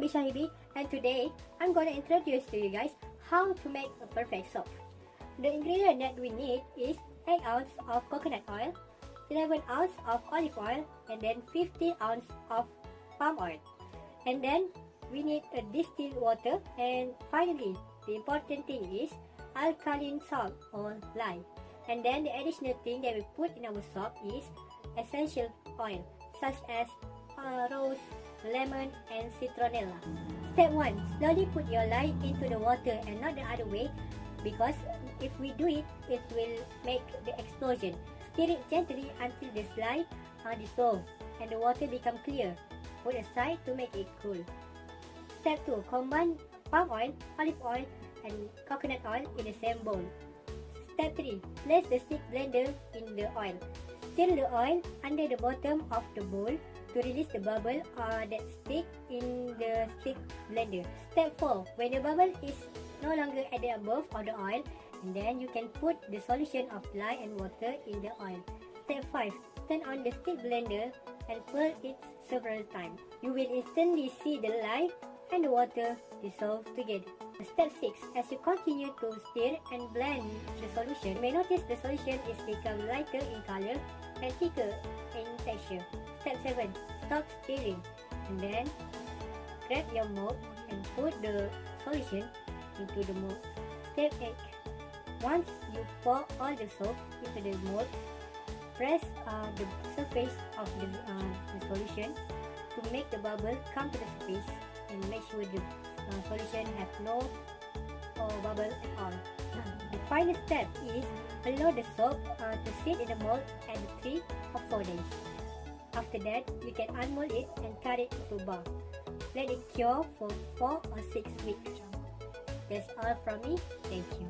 me Shahibi, and today I'm gonna introduce to you guys how to make a perfect soap. The ingredient that we need is 8 ounce of coconut oil, 11 ounce of olive oil, and then 15 ounce of palm oil. And then we need a distilled water, and finally the important thing is alkaline salt or lye. And then the additional thing that we put in our soap is essential oil such as rose, lemon, and citronella. Step 1. Slowly put your lye into the water and not the other way, because if we do it, it will make the explosion. Stir it gently until the lye dissolve and the water become clear. Put aside to make it cool. Step 2. Combine palm oil, olive oil, and coconut oil in the same bowl. Step 3. Place the stick blender in the oil. Stir the oil under the bottom of the bowl to release the bubble that stick in the stick blender. Step 4. When the bubble is no longer at the above of the oil, and then you can put the solution of lye and water in the oil. Step 5. Turn on the stick blender and pour it several times. You will instantly see the lye and the water dissolve together. Step 6. As you continue to stir and blend the solution, you may notice the solution is become lighter in color and thicker in texture. Step 7. Stop stirring and then grab your mop and put the solution into the mold. Step 8. Once you pour all the soap into the mold, press the surface of the solution to make the bubble come to the surface, and make sure the solution have no bubble at all. The final step is allow the soap to sit in the mold at 3 or 4 days. After that, you can unmold it and cut it into bar. Let it cure for 4 or 6 weeks. That's all from me. Thank you.